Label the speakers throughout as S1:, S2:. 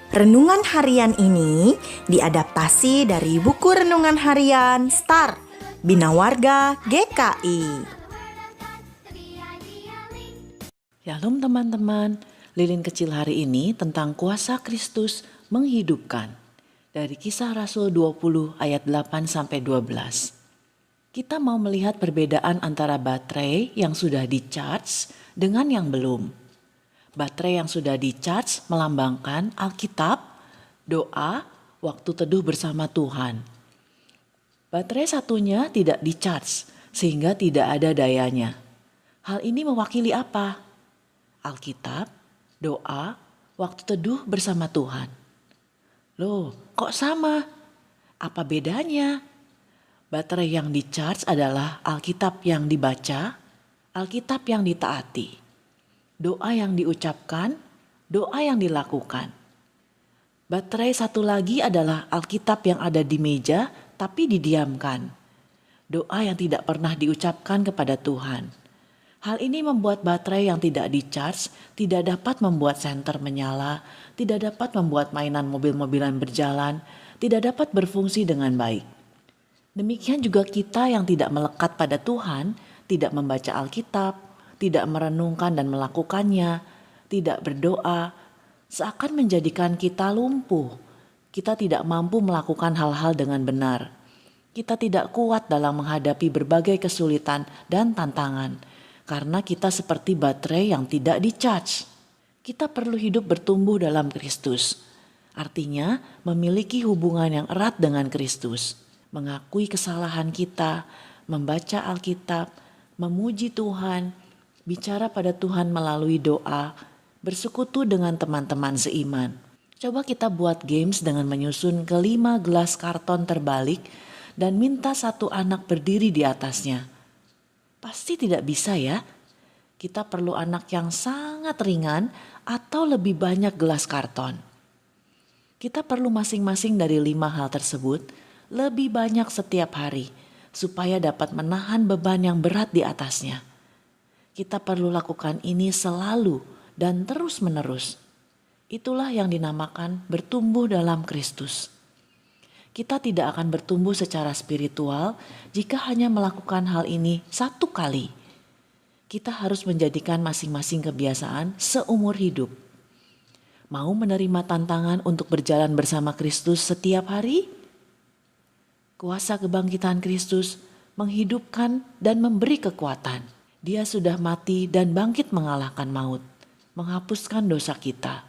S1: Renungan harian ini diadaptasi dari buku renungan harian Start Bina Warga GKI.
S2: Shalom teman-teman, lilin kecil hari ini tentang kuasa Kristus menghidupkan. Dari Kisah Rasul 20 ayat 8-12. Kita mau melihat perbedaan antara baterai yang sudah di-charge dengan yang belum. Baterai yang sudah di-charge melambangkan Alkitab, doa, waktu teduh bersama Tuhan. Baterai satunya tidak di-charge sehingga tidak ada dayanya. Hal ini mewakili apa? Alkitab, doa, waktu teduh bersama Tuhan. Loh, kok sama? Apa bedanya? Baterai yang di-charge adalah Alkitab yang dibaca, Alkitab yang ditaati. Doa yang diucapkan, doa yang dilakukan. Baterai satu lagi adalah Alkitab yang ada di meja tapi didiamkan. Doa yang tidak pernah diucapkan kepada Tuhan. Hal ini membuat baterai yang tidak di-charge tidak dapat membuat senter menyala, tidak dapat membuat mainan mobil-mobilan berjalan, tidak dapat berfungsi dengan baik. Demikian juga kita yang tidak melekat pada Tuhan, tidak membaca Alkitab, tidak merenungkan dan melakukannya, tidak berdoa, seakan menjadikan kita lumpuh. Kita tidak mampu melakukan hal-hal dengan benar. Kita tidak kuat dalam menghadapi berbagai kesulitan dan tantangan, karena kita seperti baterai yang tidak di-charge. Kita perlu hidup bertumbuh dalam Kristus. Artinya, memiliki hubungan yang erat dengan Kristus. Mengakui kesalahan kita, membaca Alkitab, memuji Tuhan, bicara pada Tuhan melalui doa, bersekutu dengan teman-teman seiman. Coba kita buat games dengan menyusun ke 5 gelas karton terbalik dan minta satu anak berdiri di atasnya. Pasti tidak bisa ya. Kita perlu anak yang sangat ringan atau lebih banyak gelas karton. Kita perlu masing-masing dari 5 hal tersebut lebih banyak setiap hari supaya dapat menahan beban yang berat di atasnya. Kita perlu lakukan ini selalu dan terus-menerus. Itulah yang dinamakan bertumbuh dalam Kristus. Kita tidak akan bertumbuh secara spiritual jika hanya melakukan hal ini satu kali. Kita harus menjadikan masing-masing kebiasaan seumur hidup. Mau menerima tantangan untuk berjalan bersama Kristus setiap hari? Kuasa kebangkitan Kristus menghidupkan dan memberi kekuatan. Dia sudah mati dan bangkit mengalahkan maut, menghapuskan dosa kita.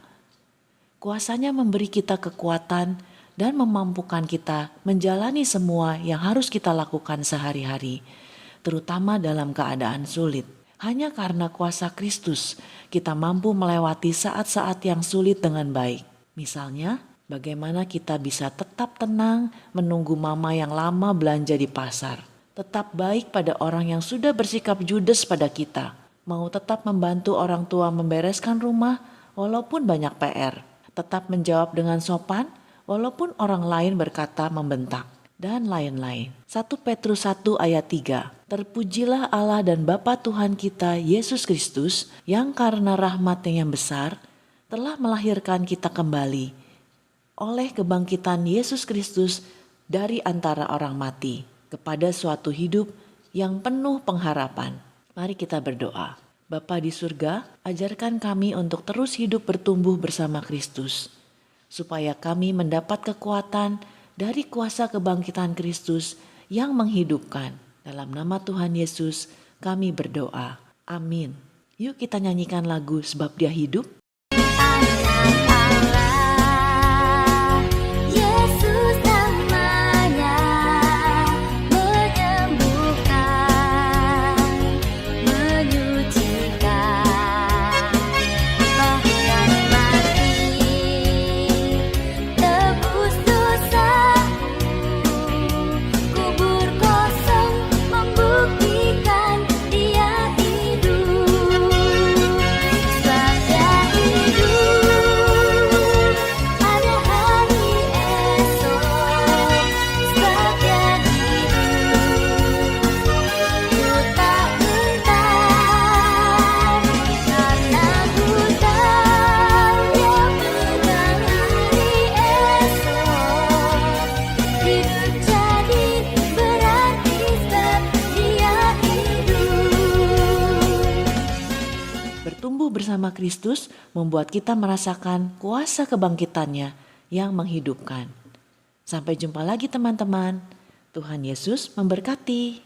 S2: Kuasanya memberi kita kekuatan dan memampukan kita menjalani semua yang harus kita lakukan sehari-hari, terutama dalam keadaan sulit. Hanya karena kuasa Kristus, kita mampu melewati saat-saat yang sulit dengan baik. Misalnya, bagaimana kita bisa tetap tenang menunggu mama yang lama belanja di pasar. Tetap baik pada orang yang sudah bersikap judes pada kita. Mau tetap membantu orang tua membereskan rumah walaupun banyak PR. Tetap menjawab dengan sopan walaupun orang lain berkata membentak. Dan lain-lain. 1 Petrus 1 ayat 3. Terpujilah Allah dan Bapa Tuhan kita Yesus Kristus yang karena rahmat-Nya yang besar telah melahirkan kita kembali oleh kebangkitan Yesus Kristus dari antara orang mati, kepada suatu hidup yang penuh pengharapan. Mari kita berdoa. Bapa di surga, ajarkan kami untuk terus hidup bertumbuh bersama Kristus, supaya kami mendapat kekuatan dari kuasa kebangkitan Kristus yang menghidupkan. Dalam nama Tuhan Yesus, kami berdoa. Amin. Yuk kita nyanyikan lagu Sebab Dia Hidup.
S3: Membuktikan Dia hidup.
S2: tumbuh bersama Kristus membuat kita merasakan kuasa kebangkitannya yang menghidupkan. Sampai jumpa lagi teman-teman. Tuhan Yesus memberkati.